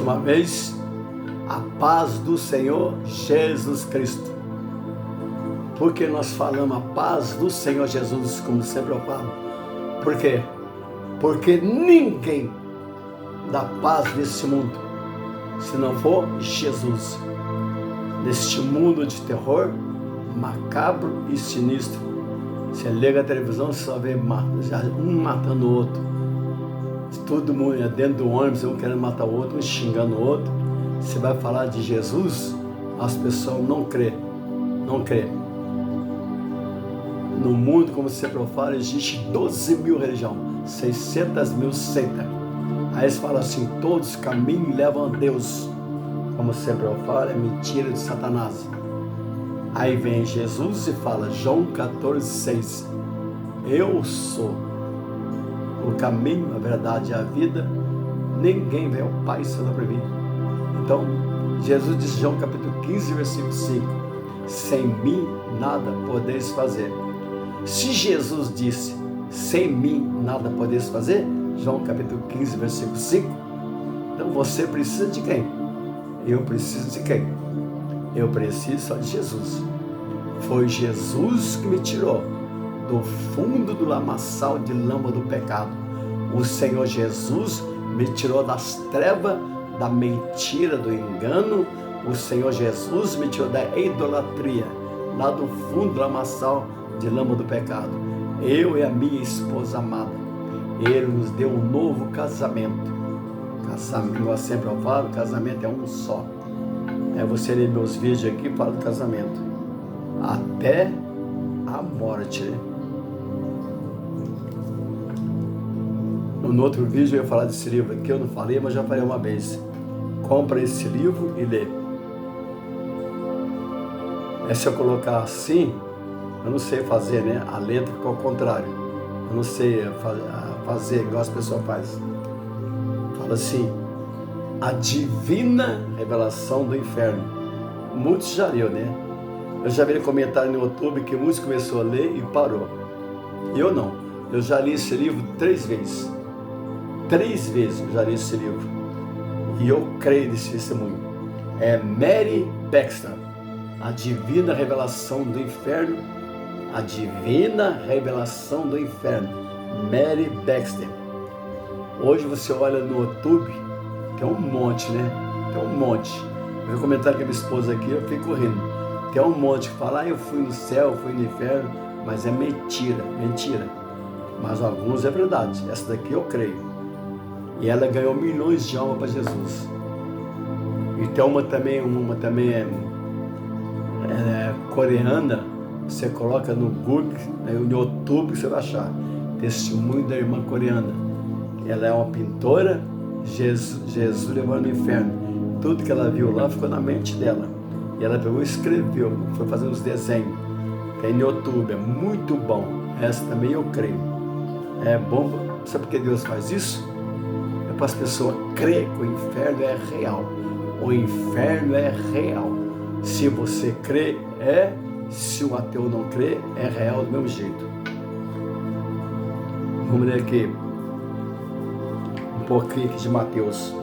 uma vez, a paz do Senhor Jesus Cristo. Por que nós falamos a paz do Senhor Jesus, como sempre eu falo? Por quê? Porque ninguém dá paz nesse mundo, se não for Jesus. Neste mundo de terror, macabro e sinistro, você liga a televisão, você só vê um matando o outro. Todo mundo é dentro do ônibus, um querendo matar o outro, um xingando o outro. Você vai falar de Jesus, as pessoas não crê. No mundo, como você fala, existe 12 mil religiões, 600 mil seitas. Aí eles falam assim, todos os caminhos levam a Deus. Como sempre eu falo, é mentira de Satanás. Aí vem Jesus e fala, João 14,6, eu sou o caminho, a verdade e a vida, ninguém vem ao Pai senão por mim. Então, Jesus disse, João capítulo 15, versículo 5, sem mim nada podeis fazer. Se Jesus disse, sem mim nada podeis fazer, João capítulo 15, versículo 5, então você precisa de quem? Eu preciso de quem? Eu preciso só de Jesus. Foi Jesus que me tirou do fundo do lamaçal de lama do pecado. O Senhor Jesus me tirou das trevas, da mentira, do engano. O Senhor Jesus me tirou da idolatria, lá do fundo do lamaçal de lama do pecado. Eu e a minha esposa amada, Ele nos deu um novo casamento. Casamento, igual sempre eu falo, casamento é um só. Você lê meus vídeos aqui, fala do casamento. Até a morte. No outro vídeo eu ia falar desse livro aqui, eu não falei, mas já falei uma vez. Compra esse livro e lê. Se eu colocar assim, eu não sei fazer, né? A letra ficou ao contrário. Eu não sei fazer igual as pessoas fazem. Fala assim, a divina revelação do inferno. Muitos já leu, né? Eu já vi comentário no YouTube que muitos começou a ler e parou. Eu não. Eu já li esse livro 3 vezes. 3 vezes eu já li esse livro. E eu creio nesse testemunho. É Mary Baxter, a divina revelação do inferno. A divina revelação do inferno. Mary Baxter. Hoje você olha no YouTube, tem um monte, né? Tem um monte. Eu vi comentário com a minha esposa aqui, eu fico rindo. Tem um monte que fala, eu fui no céu, fui no inferno, mas é mentira. Mas alguns é verdade. Essa daqui eu creio. E ela ganhou milhões de almas para Jesus. E tem uma também é coreana. Você coloca no Google, no YouTube, você vai achar. Testemunho da irmã coreana. Ela é uma pintora, Jesus levou no inferno. Tudo que ela viu lá ficou na mente dela. E ela pegou e escreveu, foi fazer uns desenhos. Tem no YouTube, é muito bom. Essa também eu creio. É bom, sabe por que Deus faz isso? É para as pessoas crerem que o inferno é real. O inferno é real. Se você crê, se o ateu não crê, é real do mesmo jeito. Vamos ler aqui um pouquinho aqui de Mateus.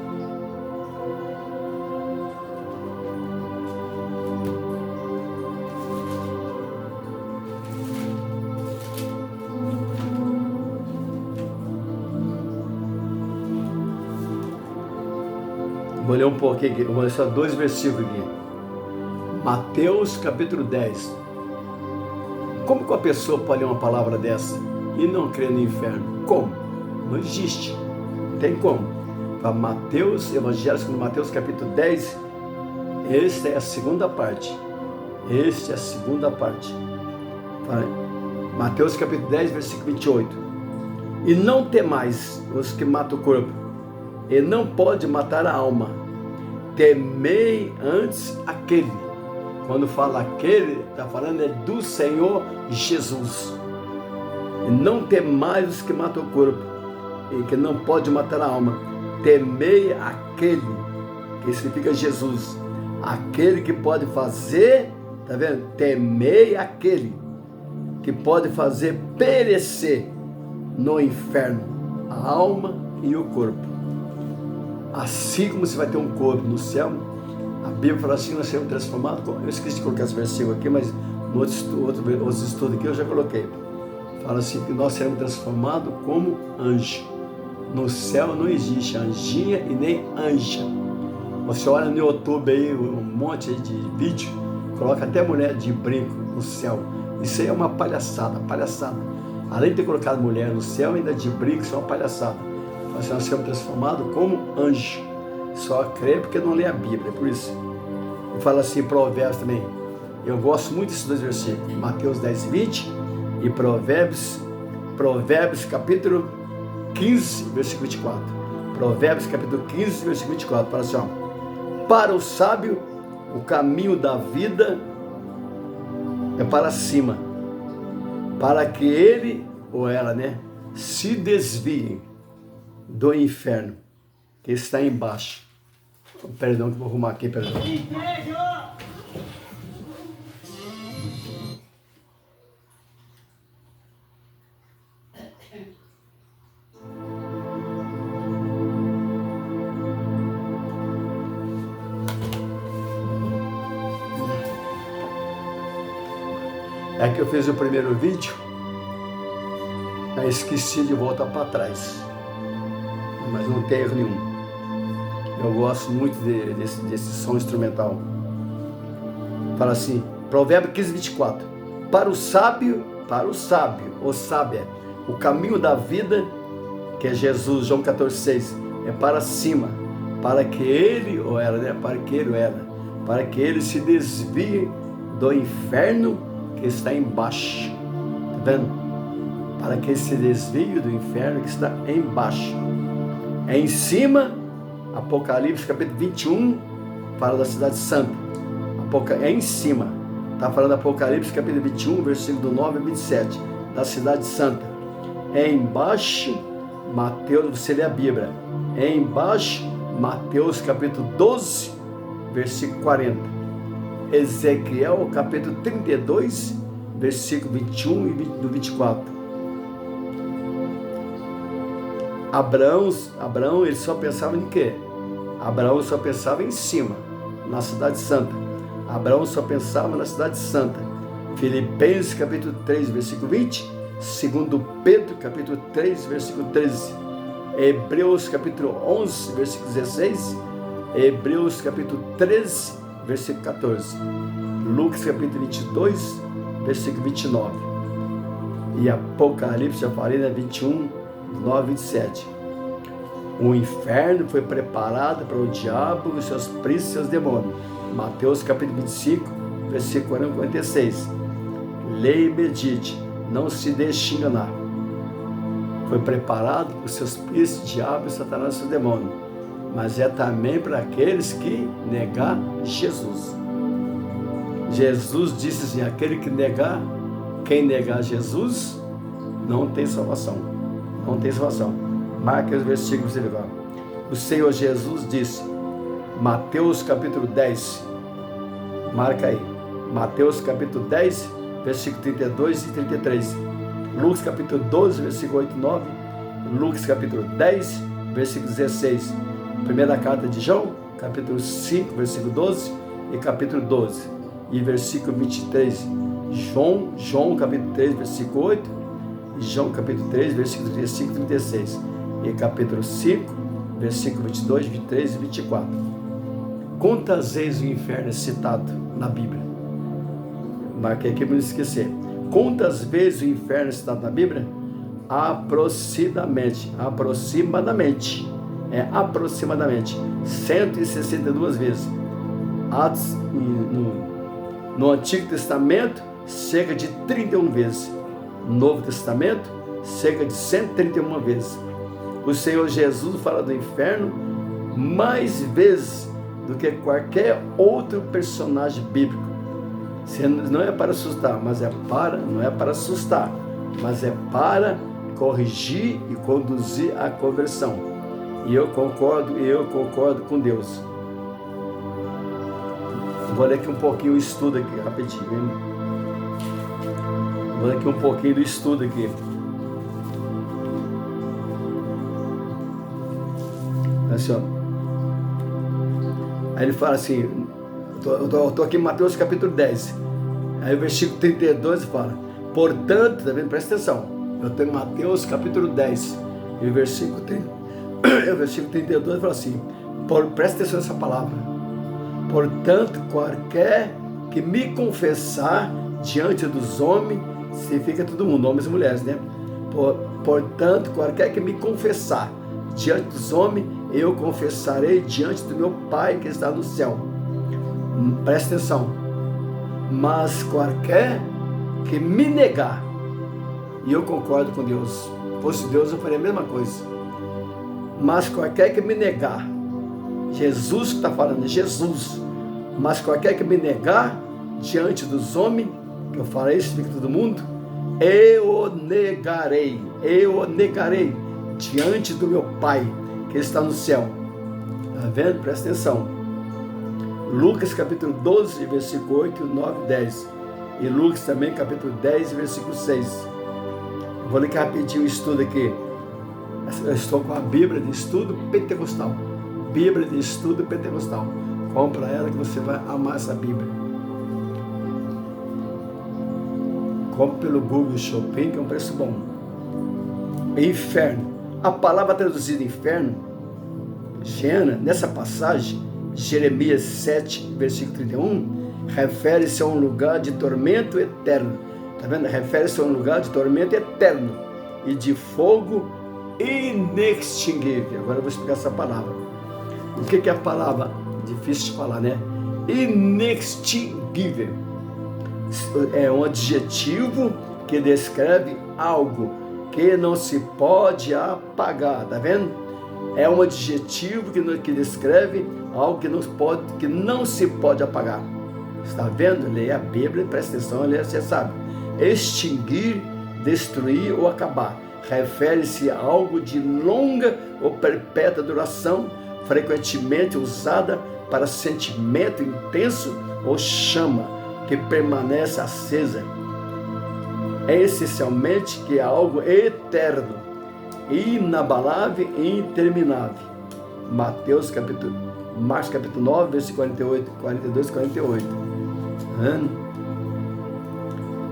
Vou ler um pouquinho aqui, vou ler só 2 versículos aqui. Mateus capítulo 10. Como que uma pessoa pode ler uma palavra dessa e não crer no inferno? Como? Não existe. Não tem como. Para Mateus, Evangelho segundo Mateus capítulo 10, esta é a segunda parte. Mateus capítulo 10, versículo 28. E não temais os que matam o corpo, e não pode matar a alma. Temei antes aquele. Quando fala aquele, está falando do Senhor Jesus. E não temais os que matam o corpo, e que não pode matar a alma. Temei aquele, que significa Jesus. Aquele que pode fazer, está vendo? Temei aquele que pode fazer perecer no inferno a alma e o corpo. Assim como você vai ter um corpo no céu, a Bíblia fala assim, nós seremos transformados. Eu esqueci de colocar esse versículo aqui, mas no outros estudos aqui eu já coloquei. Fala assim que nós seremos transformados como anjo. No céu não existe anjinha e nem anja. Você olha no YouTube aí um monte de vídeo, coloca até mulher de brinco no céu. Isso aí é uma palhaçada. Além de ter colocado mulher no céu, ainda de brinco, isso é uma palhaçada. Nós seremos transformados como anjo. Só crê porque não lê a Bíblia, é por isso. E fala assim, Provérbios também. Eu gosto muito desses dois versículos, Mateus 10, 20 e Provérbios capítulo 15, versículo 24. Provérbios capítulo 15, versículo 24. Fala assim, ó. Para o sábio, o caminho da vida é para cima, para que ele ou ela, se desviem do inferno que está embaixo. Perdão que eu vou arrumar aqui, perdão. É que eu fiz o primeiro vídeo, aí esqueci de voltar para trás, mas não tem erro nenhum. Eu gosto muito desse som instrumental. Fala assim, Provérbio 15, 24. Para o sábio, ou sábia, o caminho da vida, que é Jesus, João 14, 6, é para cima, para que ele ou ela, para que ele se desvie do inferno que está embaixo. Tá vendo? Para que ele se desvie do inferno que está embaixo. É em cima, Apocalipse capítulo 21, fala da cidade santa. É em cima. Está falando Apocalipse capítulo 21, versículo 9 a 27, da cidade santa. É embaixo, Mateus, você lê a Bíblia. É embaixo, Mateus capítulo 12, versículo 40. Ezequiel capítulo 32, versículo 21 e 24. Abraão, ele só pensava em quê? Abraão só pensava em cima, na cidade santa. Abraão só pensava na cidade santa. Filipenses capítulo 3, versículo 20. 2 Pedro capítulo 3, versículo 13. Hebreus capítulo 11, versículo 16. Hebreus capítulo 13, versículo 14. Lucas capítulo 22, versículo 29. E Apocalipse, já falei, 21, 9 a 27. O inferno foi preparado para o diabo, os seus príncipes e seus demônios. Mateus capítulo 25, versículo 40 a 46. Leia e medite, não se deixe enganar. Foi preparado para os seus príncipes, diabo, Satanás e seus demônios. Mas é também para aqueles que negar Jesus. Jesus disse assim, quem negar Jesus, não tem salvação. Não tem salvação. Marque os versículos dele agora. O Senhor Jesus disse, Mateus capítulo 10, marca aí, Mateus capítulo 10, versículo 32 e 33, Lucas capítulo 12, versículo 8 e 9, Lucas capítulo 10, versículo 16, primeira carta de João, capítulo 5, versículo 12 e capítulo 12, e versículo 23, João capítulo 3, versículo 8, e João capítulo 3, versículo 35 e 36, e capítulo 5, versículo 22, 23 e 24. Quantas vezes o inferno é citado na Bíblia? Marquei aqui para não esquecer. Quantas vezes o inferno é citado na Bíblia? Aproximadamente 162 vezes. Atos, no Antigo Testamento, cerca de 31 vezes. No Novo Testamento, cerca de 131 vezes. O Senhor Jesus fala do inferno mais vezes do que qualquer outro personagem bíblico. Não é para assustar, não é para assustar, mas é para corrigir e conduzir a conversão. E eu concordo com Deus. Vou ler aqui um pouquinho o estudo aqui, rapidinho. Hein? Vou ler aqui um pouquinho do estudo aqui. Assim, ó. Aí ele fala assim, eu tô aqui em Mateus capítulo 10, aí o versículo 32 fala, portanto, tá vendo? Presta atenção, eu tenho Mateus capítulo 10, e o versículo 32 fala assim, presta atenção nessa palavra, portanto, qualquer que me confessar diante dos homens, significa todo mundo, homens e mulheres, né? Portanto, qualquer que me confessar diante dos homens, eu confessarei diante do meu Pai que está no céu. Presta atenção. Mas qualquer que me negar, e eu concordo com Deus, se fosse Deus eu faria a mesma coisa, mas qualquer que me negar, Jesus que está falando, Jesus, mas qualquer que me negar diante dos homens, que eu falei, isso fica todo mundo, eu o negarei diante do meu Pai que está no céu. Está vendo? Presta atenção. Lucas capítulo 12, versículo 8, 9 e 10. E Lucas também capítulo 10, versículo 6. Eu vou ler aqui rapidinho o estudo aqui. Eu estou com a Bíblia de Estudo Pentecostal. Bíblia de Estudo Pentecostal. Compra ela que você vai amar essa Bíblia. Compre pelo Google Shopping, que é um preço bom. Inferno. A palavra traduzida inferno, Geena, nessa passagem, Jeremias 7, versículo 31, refere-se a um lugar de tormento eterno. Está vendo? Refere-se a um lugar de tormento eterno e de fogo inextinguível. Agora eu vou explicar essa palavra. O que é a palavra? Difícil de falar, né? Inextinguível. É um adjetivo que descreve algo que não se pode apagar, tá vendo? É um adjetivo que descreve algo que não se pode apagar. Está vendo? Leia a Bíblia, presta atenção, leia, você sabe. Extinguir, destruir ou acabar. Refere-se a algo de longa ou perpétua duração, frequentemente usada para sentimento intenso ou chama que permanece acesa. É essencialmente que é algo eterno, inabalável e interminável. Marcos capítulo 9, versículo 48, 42 e 48.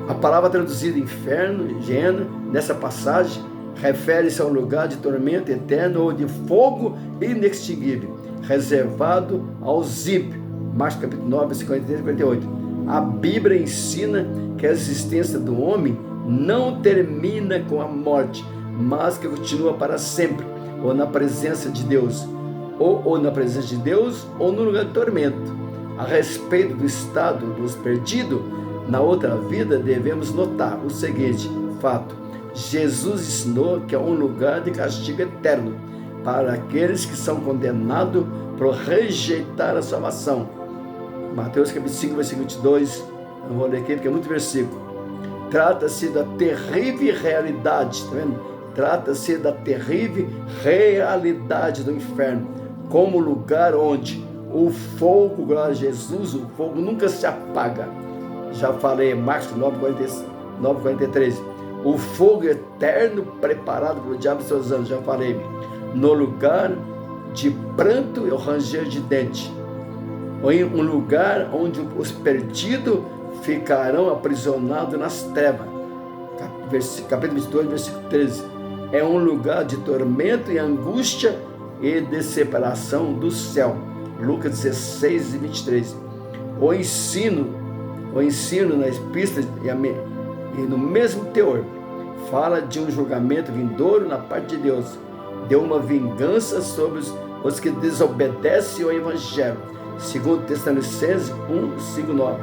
A palavra traduzida inferno, Geena, nessa passagem, refere-se a um lugar de tormento eterno ou de fogo inextinguível, reservado aos ímpios. Marcos capítulo 9, versículo 43 e 48. A Bíblia ensina que a existência do homem não termina com a morte, mas que continua para sempre, ou na presença de Deus, ou na presença de Deus, ou no lugar de tormento. A respeito do estado dos perdidos na outra vida, devemos notar o seguinte fato: Jesus ensinou que é um lugar de castigo eterno para aqueles que são condenados por rejeitar a salvação. Mateus capítulo 5, versículo 22, eu vou ler aqui porque é muito versículo. Trata-se da terrível realidade, tá vendo? Trata-se da terrível realidade do inferno, como lugar onde o fogo, glória a Jesus, o fogo nunca se apaga. Já falei, Marcos 9, 43, o fogo eterno preparado para o diabo e seus anjos, já falei, no lugar de pranto e o ranger de dente, ou em um lugar onde os perdidos ficarão aprisionados nas trevas. Capítulo 22, versículo 13. É um lugar de tormento e angústia e de separação do céu. Lucas 16 e 23. O ensino na epístola e no mesmo teor fala de um julgamento vindouro na parte de Deus, de uma vingança sobre os que desobedecem ao Evangelho. Segundo Tessalonicenses 1, 5, 9,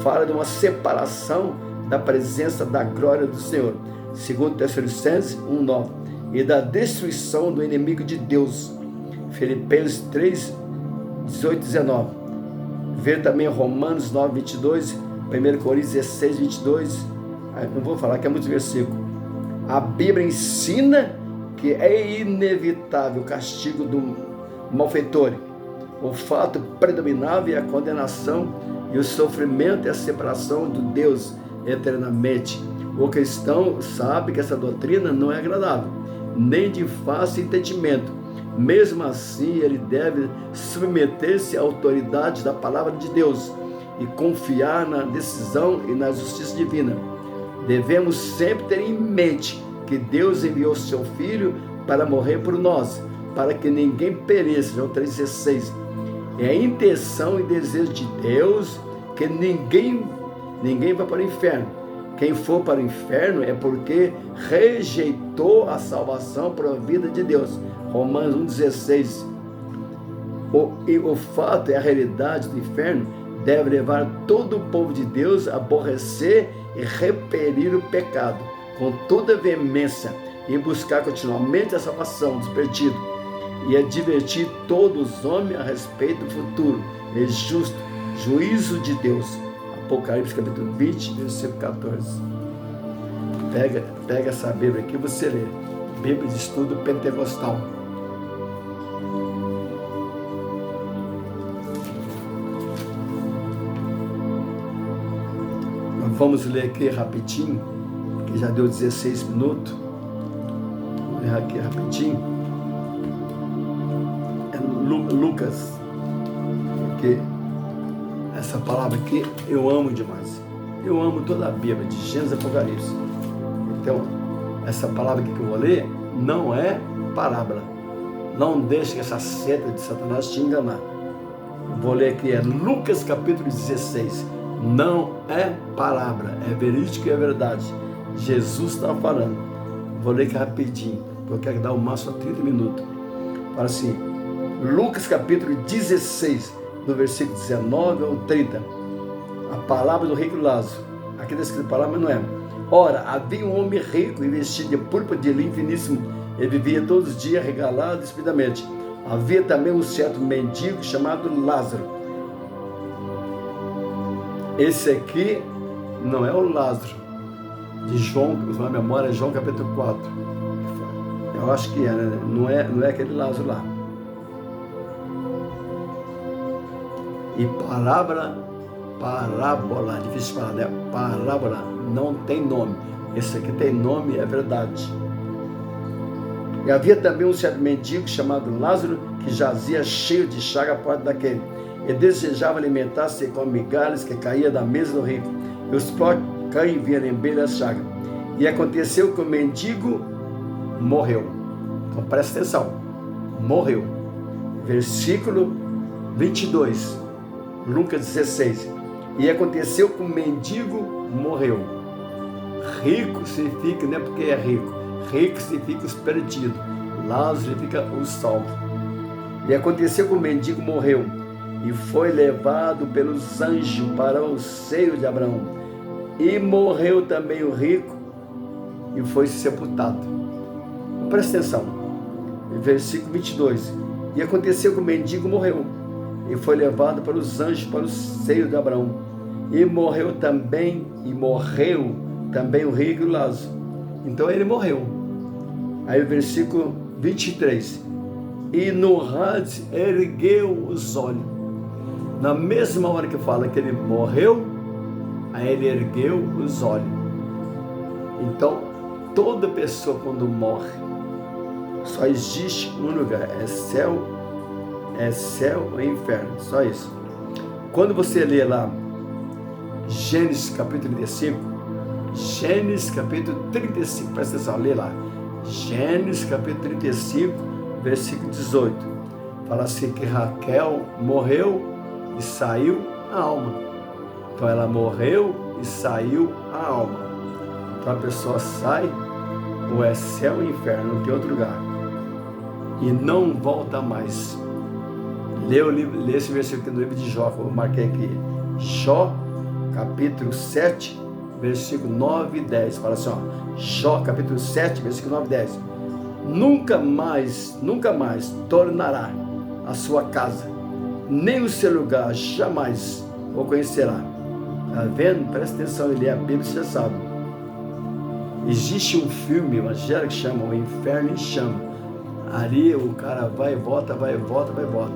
fala de uma separação da presença da glória do Senhor. Segundo Tessalonicenses 1, 9, e da destruição do inimigo de Deus. Filipenses 3, 18 e 19. Ver também Romanos 9, 22, 1 Coríntios 16, 22. Não vou falar que é muito versículo. A Bíblia ensina que é inevitável o castigo do malfeitor. O fato predominável é a condenação e o sofrimento e a separação do Deus eternamente. O cristão sabe que essa doutrina não é agradável, nem de fácil entendimento, Mesmo assim, ele deve submeter-se à autoridade da palavra de Deus e confiar na decisão e na justiça divina. Devemos sempre ter em mente que Deus enviou seu Filho para morrer por nós, para que ninguém pereça. João 3,16. É a intenção e desejo de Deus que ninguém vai para o inferno. Quem for para o inferno é porque rejeitou a salvação provida de Deus. Romanos 1,16. E o fato é a realidade do inferno deve levar todo o povo de Deus a aborrecer e repelir o pecado com toda veemência e buscar continuamente a salvação dos perdidos e advertir todos os homens a respeito do futuro e justo juízo de Deus. Apocalipse capítulo 20, versículo 14. Pega essa Bíblia aqui e você lê. Bíblia de Estudo Pentecostal. Vamos ler aqui rapidinho, que já deu 16 minutos. Vou ler aqui rapidinho. É Lucas, porque essa palavra aqui eu amo demais. Eu amo toda a Bíblia, de Gênesis a Apocalipse. Então, essa palavra aqui que eu vou ler não é parábola. Não deixe que essa seta de Satanás te enganar. Vou ler aqui, é Lucas capítulo 16. Não é palavra, é verídico e é verdade. Jesus está falando. Vou ler aqui rapidinho, porque eu quero dar o máximo a 30 minutos. Fala assim, Lucas capítulo 16, do versículo 19 ao 30. A palavra do rico Lázaro. Aqui está escrito palavra, mas não é. Ora, havia um homem rico e vestido de púrpura de linho finíssimo. Ele vivia todos os dias regalado espidamente. Havia também um certo mendigo chamado Lázaro. Esse aqui não é o Lázaro de João, na memória é João capítulo 4. Eu acho que é, né? Não é aquele Lázaro lá. E parábola, difícil de falar, né? Parábola não tem nome. Esse aqui tem nome, é verdade. E havia também um certo mendigo chamado Lázaro, que jazia cheio de chaga à porta daquele. E desejava alimentar-se com migalhas que caía da mesa do rico. E os próprios cães vinham lamber as chagas. E aconteceu que o mendigo morreu. Então presta atenção. Morreu. Versículo 22. Lucas 16. E aconteceu que o mendigo morreu. Rico significa, não é porque é rico. Rico significa os perdidos. Lázaro significa os salvos. E aconteceu que o mendigo morreu. E foi levado pelos anjos para o seio de Abraão. E morreu também o rico e foi sepultado. Presta atenção. Versículo 22. E aconteceu que o mendigo morreu e foi levado para os anjos para o seio de Abraão. E morreu também o rico e o Lázaro. Então ele morreu. Aí o versículo 23. E no Hades ergueu os olhos. Na mesma hora que fala que ele morreu, aí ele ergueu os olhos. Então, toda pessoa quando morre, só existe um lugar, é céu e inferno, só isso. Quando você lê lá, Gênesis capítulo 35, presta atenção, lê lá, Gênesis capítulo 35, versículo 18, fala assim que Raquel morreu e saiu a alma. Então ela morreu e saiu a alma. Então a pessoa sai, ou é céu e inferno, não tem outro lugar. E não volta mais. Lê esse versículo no livro de Jó, que eu marquei aqui. Jó, capítulo 7, versículo 9 e 10. Fala assim, ó. Jó, capítulo 7, versículo 9 e 10. Nunca mais tornará a sua casa, nem o seu lugar jamais o conhecerá. Está vendo? Presta atenção, ele é a Bíblia, você já sabe. Existe um filme evangélico que chama O Inferno em Chama. Ali o cara vai e volta, vai e volta, vai e volta.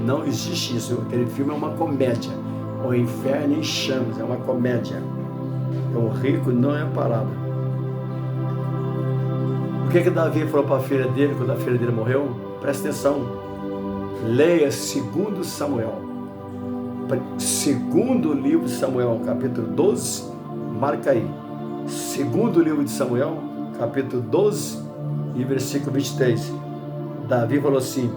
Não existe isso. Aquele filme é uma comédia. O Inferno em Chamas é uma comédia. Então o rico não é a palavra. O que Davi falou para a filha dele quando a filha dele morreu? Presta atenção. Leia 2 Samuel. Segundo livro de Samuel, capítulo 12. Marca aí. Segundo livro de Samuel, capítulo 12 e versículo 23. Davi falou assim,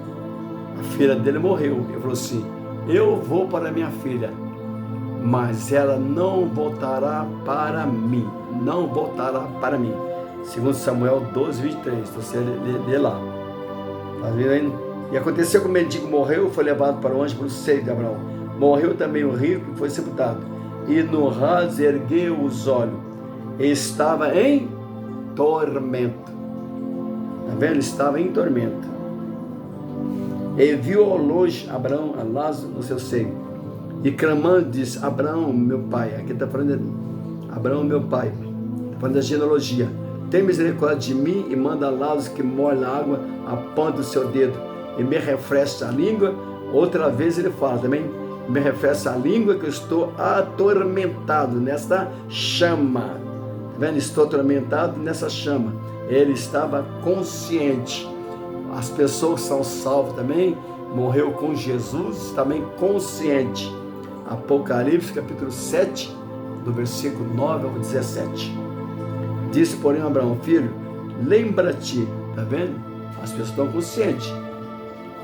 a filha dele morreu. Ele falou assim, eu vou para minha filha, mas ela não voltará para mim. Não voltará para mim. Segundo Samuel 12, 23. Você lê lá. Tá vendo aí? E aconteceu que o mendigo morreu, foi levado para longe pelo seio de Abraão. Morreu também o rico e foi sepultado. E no raso ergueu os olhos. E estava em tormento. Tá vendo? Estava em tormento. E viu ao longe Abraão a Lázaro no seu seio. E clamando disse, Abraão, meu pai. Aqui está falando de Abraão, meu pai. Está falando da genealogia. Tem misericórdia de mim e manda Lázaro que molhe na água a ponta do seu dedo e me refresque a língua. Outra vez ele fala também, me refresque a língua que eu estou atormentado nesta chama. Tá vendo? Estou atormentado nessa chama. Ele estava consciente. As pessoas que são salvas também, morreu com Jesus, também consciente. Apocalipse capítulo 7, do versículo 9 ao 17. Disse, porém, Abraão, filho, lembra-te, tá vendo? As pessoas estão conscientes.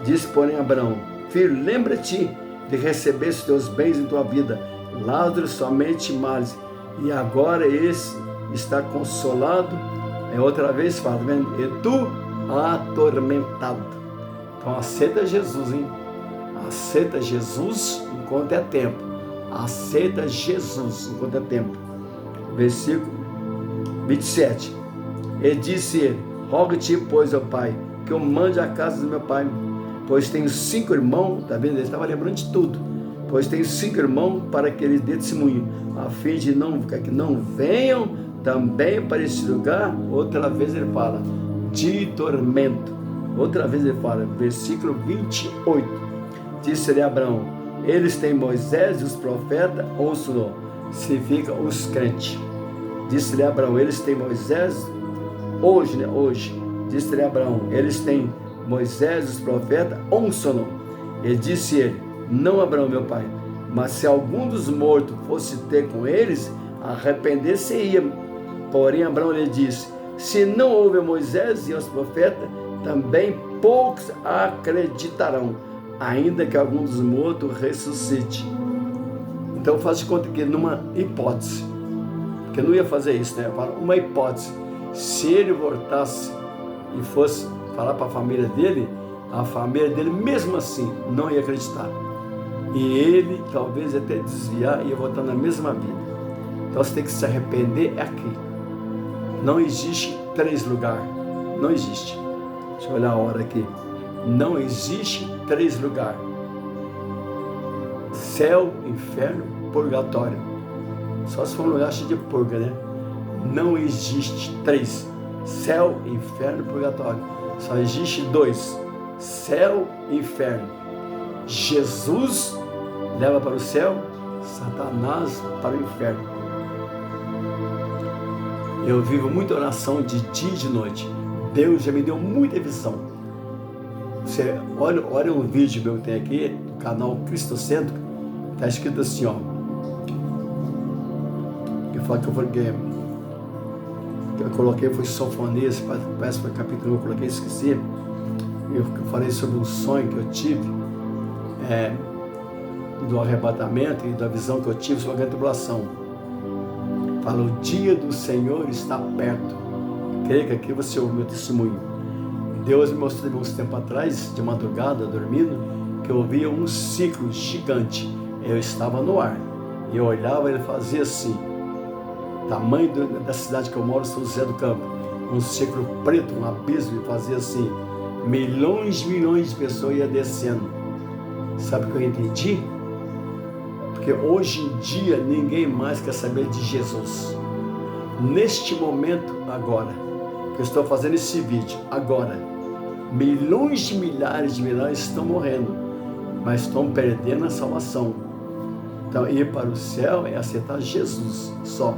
Disse, porém, Abraão, filho, lembra-te de receber os teus bens em tua vida, Lázaro somente males, e agora esse está consolado. Outra vez fala, tá vendo? E tu atormentado. Então aceita Jesus, hein? Aceita Jesus enquanto é tempo. Aceita Jesus enquanto é tempo. Versículo 27. E disse ele, roga-te, pois, ó pai, que eu mande a casa do meu pai, pois tenho 5 irmãos, tá vendo? Ele estava lembrando de tudo. Pois tenho 5 irmãos para que eles dê testemunho, a fim de que não venham também para esse lugar. Outra vez ele fala, de tormento. Outra vez ele fala, versículo 28. Disse-lhe Abraão, eles têm Moisés e os profetas, ouçam-no. Significa os crentes. Disse-lhe Abraão, eles têm Moisés, hoje, né? Hoje. Disse-lhe Abraão, eles têm Moisés e os profetas, ouçam-no. E disse ele, não Abraão, meu pai, mas se algum dos mortos fosse ter com eles, arrepender-se-ia. Porém Abraão lhe disse, se não houve Moisés e os profetas, também poucos acreditarão, ainda que algum dos mortos ressuscite. Então faz de conta que numa hipótese, porque não ia fazer isso, né? Uma hipótese, se ele voltasse e fosse falar para a família dele mesmo assim não ia acreditar. E ele talvez até desviar e ia voltar na mesma vida. Então você tem que se arrepender aqui. Não existe 3 lugares. Não existe. Deixa eu olhar a hora aqui. Não existe 3 lugares. Céu, inferno, purgatório. Só se for um lugar cheio de purga, né? Não existe 3. Céu, inferno, purgatório. Só existe 2. Céu e inferno. Jesus leva para o céu, Satanás para o inferno. Eu vivo muita oração de dia e de noite. Deus já me deu muita visão. Você olha um vídeo meu que tem aqui, no canal Cristocêntrico, está escrito assim, ó. Eu coloquei foi Sofonias, parece que foi capítulo 1, eu coloquei, esqueci. Eu falei sobre um sonho que eu tive, do arrebatamento e da visão que eu tive sobre a grande tribulação. Fala, o dia do Senhor está perto. Creio que aqui você ouve meu testemunho. Deus me mostrou uns tempos atrás, de madrugada, dormindo, que eu via um ciclo gigante. Eu estava no ar. E eu olhava e ele fazia assim. Tamanho da cidade que eu moro, São José do Campo. Um ciclo preto, um abismo, e fazia assim. Milhões de pessoas iam descendo. Sabe o que eu entendi? Porque hoje em dia ninguém mais quer saber de Jesus. Neste momento, agora, que eu estou fazendo esse vídeo, agora, milhões de milhares estão morrendo, mas estão perdendo a salvação. Então, ir para o céu é aceitar Jesus só,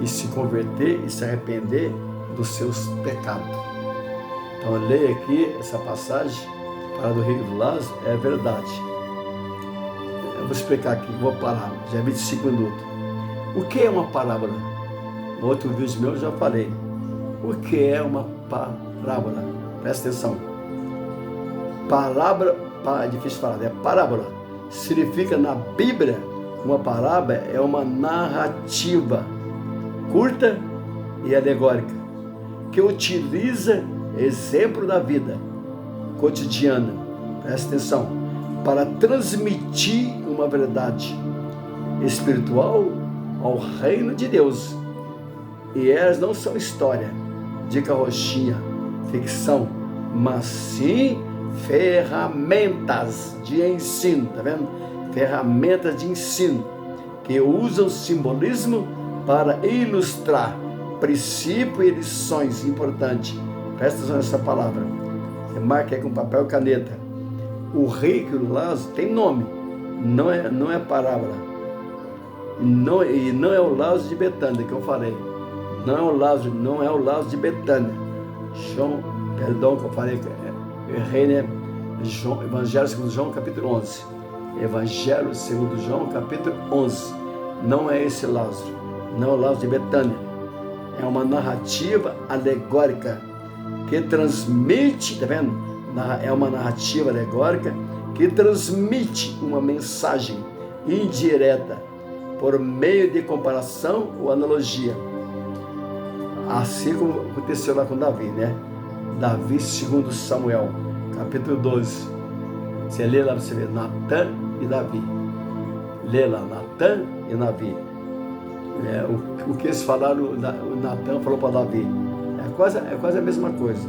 e se converter e se arrepender dos seus pecados. Então, leia aqui essa passagem parábola do rico e do Lázaro é verdade. Eu vou explicar aqui, vou parar, já é 25 minutos. O que é uma parábola? No outro vídeo meu eu já falei. O que é uma parábola? Presta atenção. Parábola, é difícil falar, é parábola. Significa na Bíblia, uma parábola é uma narrativa curta e alegórica, que utiliza exemplo da vida cotidiana, presta atenção, para transmitir uma verdade espiritual ao reino de Deus. E elas não são história de carrochinha, ficção, mas sim ferramentas de ensino, tá vendo? Ferramentas de ensino que usam simbolismo para ilustrar princípios e lições importantes. Presta atenção nessa palavra. Você marca aí com papel e caneta. O rico e o Lázaro tem nome, não é parábola. E não é o Lázaro de Betânia que eu falei. Não é o Lázaro de Betânia. Perdão que eu falei, errei, né? Evangelho segundo João, capítulo 11. Evangelho segundo João, capítulo 11. Não é esse Lázaro, não é o Lázaro de Betânia. É uma narrativa alegórica que transmite, tá vendo? É uma narrativa alegórica que transmite uma mensagem indireta por meio de comparação ou analogia. Assim como aconteceu lá com Davi, né? Davi, segundo Samuel, capítulo 12. Você lê lá, você vê Natã e Davi. Lê lá, Natã e Davi. O que eles falaram, o Natã falou para Davi. É quase a mesma coisa.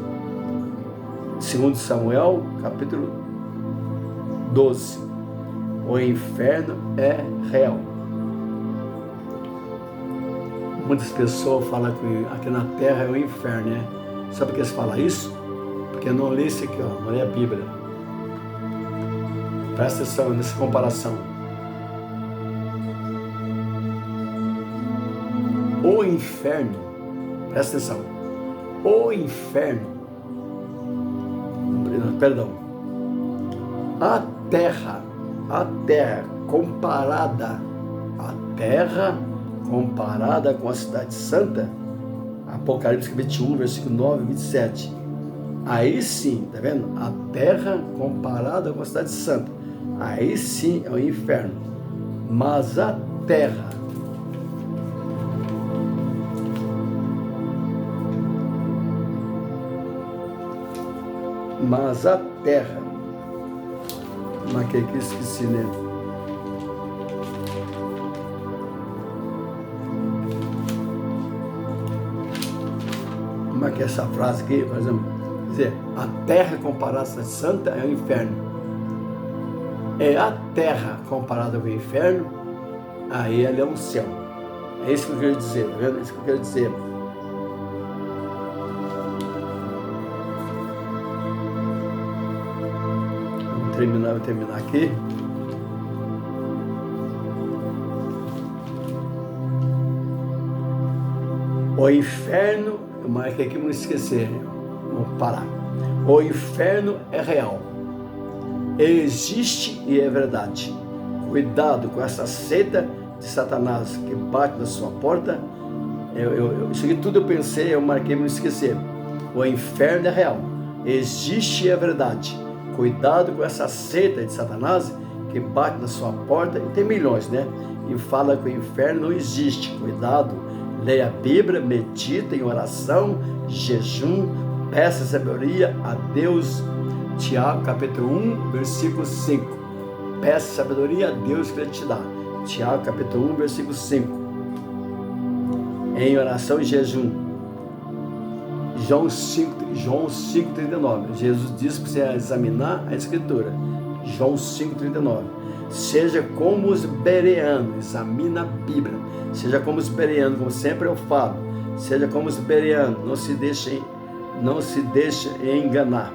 Segundo Samuel, capítulo 12. O inferno é real. Muitas pessoas falam que aqui na terra é o inferno, né? Sabe por que eles falam isso? Porque não lê isso aqui, ó, não lê a Bíblia. Presta atenção nessa comparação. O inferno, presta atenção, o inferno, perdão, a terra comparada com a cidade santa, Apocalipse 21, versículo 9 e 27, aí sim, tá vendo? A terra comparada com a cidade santa, aí sim é o inferno, mas a terra marquei aqui, esqueci, né? Marquei essa frase aqui, por exemplo, dizer, a terra comparada à santa é o inferno. É a terra comparada com o inferno, aí ela é um céu. É isso que eu quero dizer, tá vendo? É isso que eu quero dizer. Vou terminar aqui. O inferno, eu marquei aqui para não esquecer, vamos parar. O inferno é real, existe e é verdade. Cuidado com essa seita de Satanás que bate na sua porta. Isso aqui tudo eu pensei, eu marquei para não esquecer. O inferno é real, existe e é verdade. Cuidado com essa seita de Satanás que bate na sua porta, e tem milhões, né? E fala que o inferno não existe. Cuidado, leia a Bíblia, medita em oração, jejum, peça sabedoria a Deus. Tiago, capítulo 1, versículo 5. Peça sabedoria a Deus que Ele te dá. Tiago, capítulo 1, versículo 5. Em oração e jejum. João 5,39. Jesus disse para você examinar a Escritura. João 5,39. Seja como os bereanos, examina a Bíblia. Seja como os bereanos, como sempre eu falo. Seja como os bereanos, não se deixe enganar.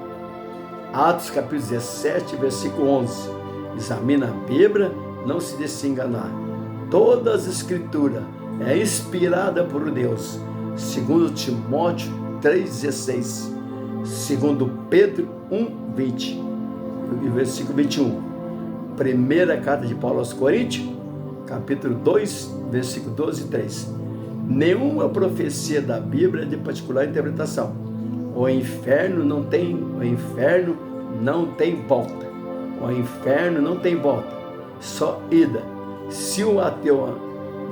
Atos capítulo 17, versículo 11. Examina a Bíblia, não se deixe enganar. Toda a Escritura é inspirada por Deus. Segundo Timóteo 3,16, segundo Pedro 1,20. e versículo 21. Primeira carta de Paulo aos Coríntios, capítulo 2, versículo 12 e 3. Nenhuma profecia da Bíblia é de particular interpretação. O inferno não tem volta. O inferno não tem volta, só ida. Se o ateu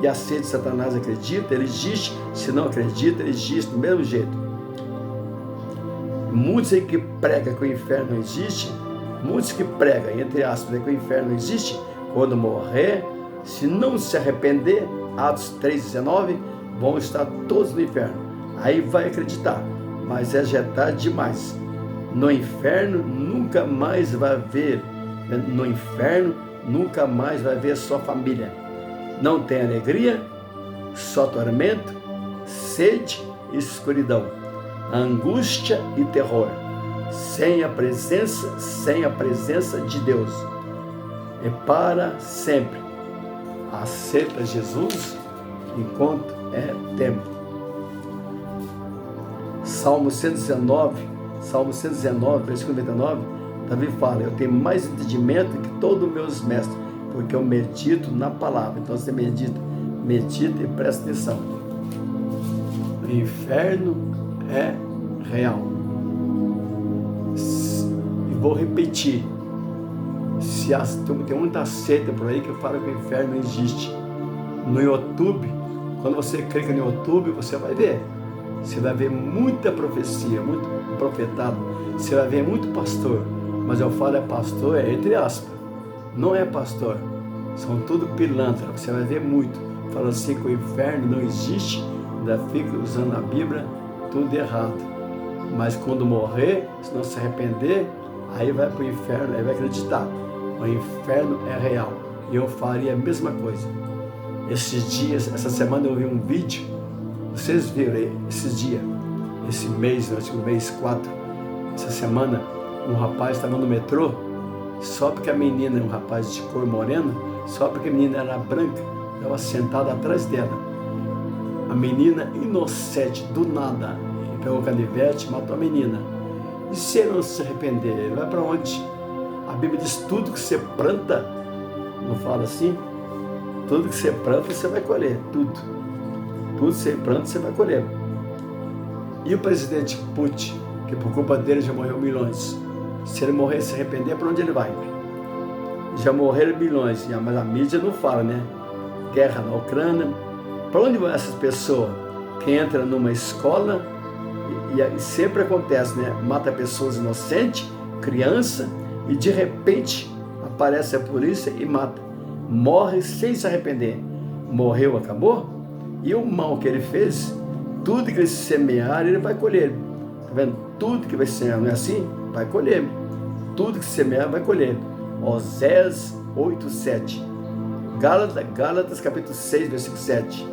e a sede de Satanás acredita, ele existe. Se não acredita, ele existe do mesmo jeito. Muitos aí que pregam que o inferno não existe, muitos que pregam, entre aspas, que o inferno não existe, quando morrer, se não se arrepender, Atos 3,19, vão estar todos no inferno. Aí vai acreditar, mas é já tarde demais. No inferno nunca mais vai ver, sua família. Não tem alegria, só tormento, sede e escuridão, angústia e terror, sem a presença de Deus. E para sempre. Aceita Jesus enquanto é tempo. Salmo 119, versículo 99, Davi fala: eu tenho mais entendimento que todos os meus mestres, porque eu medito na palavra. Então você medita e presta atenção. O inferno é real. E vou repetir. Tem muita seita por aí que fala que o inferno não existe. No YouTube, quando você clica no YouTube, você vai ver. Você vai ver muita profecia, muito profetado. Você vai ver muito pastor. Mas eu falo pastor, entre aspas. Não é pastor. São tudo pilantra. Você vai ver muito. Fala assim que o inferno não existe. Ainda fica usando a Bíblia tudo errado. Mas quando morrer, se não se arrepender, aí vai para o inferno, aí vai acreditar. O inferno é real. E eu faria a mesma coisa. Esses dias, essa semana eu vi um vídeo. Vocês viram aí, esses dias, esse mês, acho que o mês 4, essa semana, um rapaz estava no metrô, só porque a menina, um rapaz de cor morena, só porque a menina era branca, estava sentada atrás dela. A menina inocente, do nada, ele pegou o canivete e matou a menina. E se ele não se arrepender, ele vai para onde? A Bíblia diz: tudo que você planta, não fala assim? Tudo que você planta, você vai colher, tudo que você planta, você vai colher. E o presidente Putin, que por culpa dele já morreu milhões, se ele morrer e se arrepender, para onde ele vai? Já morreram milhões, mas a mídia não fala, né? Guerra na Ucrânia. Para onde vão essas pessoas que entram numa escola e sempre acontece, né? Mata pessoas inocentes, criança, e de repente aparece a polícia e mata. Morre sem se arrepender. Morreu, acabou? E o mal que ele fez, tudo que ele semear, ele vai colher. Tá vendo? Tudo que vai semear, não é assim? Vai colher. Tudo que semear, vai colher. Oséias 8:7. Gálatas capítulo 6, versículo 7.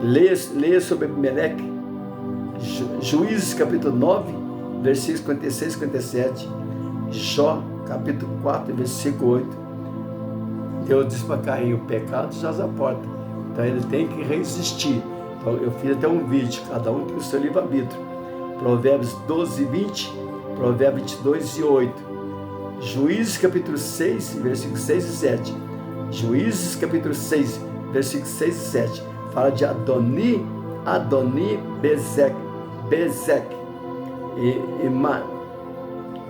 Leia sobre Meleque. Juízes capítulo 9, versículos 56 e 57. Jó capítulo 4, versículo 8. Deus diz para Caim: o pecado jaz à porta. Então ele tem que resistir. Então eu fiz até um vídeo, cada um tem o seu livre-arbítrio. Provérbios 12 e 20, Provérbios 22 e 8. Juízes capítulo 6, versículos 6 e 7. Juízes capítulo 6, versículos 6 e 7. Fala de Adoni Bezek.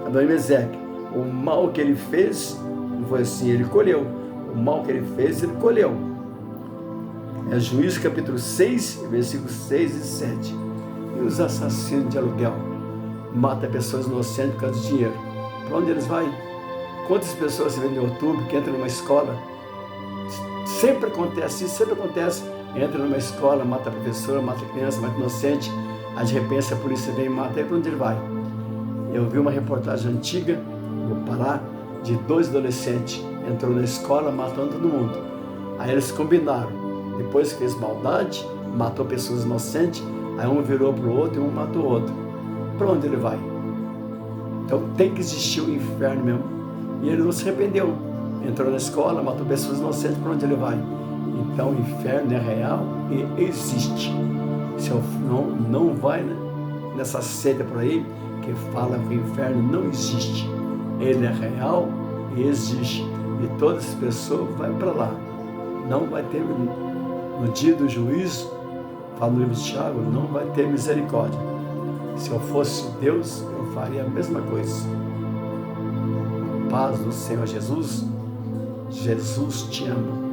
Adoni Bezek. O mal que ele fez, não foi assim, ele colheu. O mal que ele fez, ele colheu. É Juízes capítulo 6, versículos 6 e 7. E os assassinos de aluguel matam pessoas inocentes por causa de dinheiro. Para onde eles vão? Quantas pessoas se vê no YouTube que entram numa escola? Sempre acontece isso, sempre acontece. Entra numa escola, mata a professora, mata a criança, mata a inocente. Aí de repente a polícia vem e mata. Aí para onde ele vai? Eu vi uma reportagem antiga, no Pará, de 2 adolescentes. Entrou na escola matando todo mundo. Aí eles combinaram. Depois fez maldade, matou pessoas inocentes. Aí um virou para o outro e um matou o outro. Para onde ele vai? Então tem que existir o inferno mesmo. E ele não se arrependeu. Entrou na escola, matou pessoas inocentes. Para onde ele vai? Então o inferno é real e existe. Se eu não vai, né, nessa seita por aí que fala que o inferno não existe. Ele é real e existe. E toda essa pessoa vai para lá. Não vai ter, no dia do juízo, fala no livro de Tiago, não vai ter misericórdia. Se eu fosse Deus, eu faria a mesma coisa. A paz do Senhor Jesus. Jesus te ama.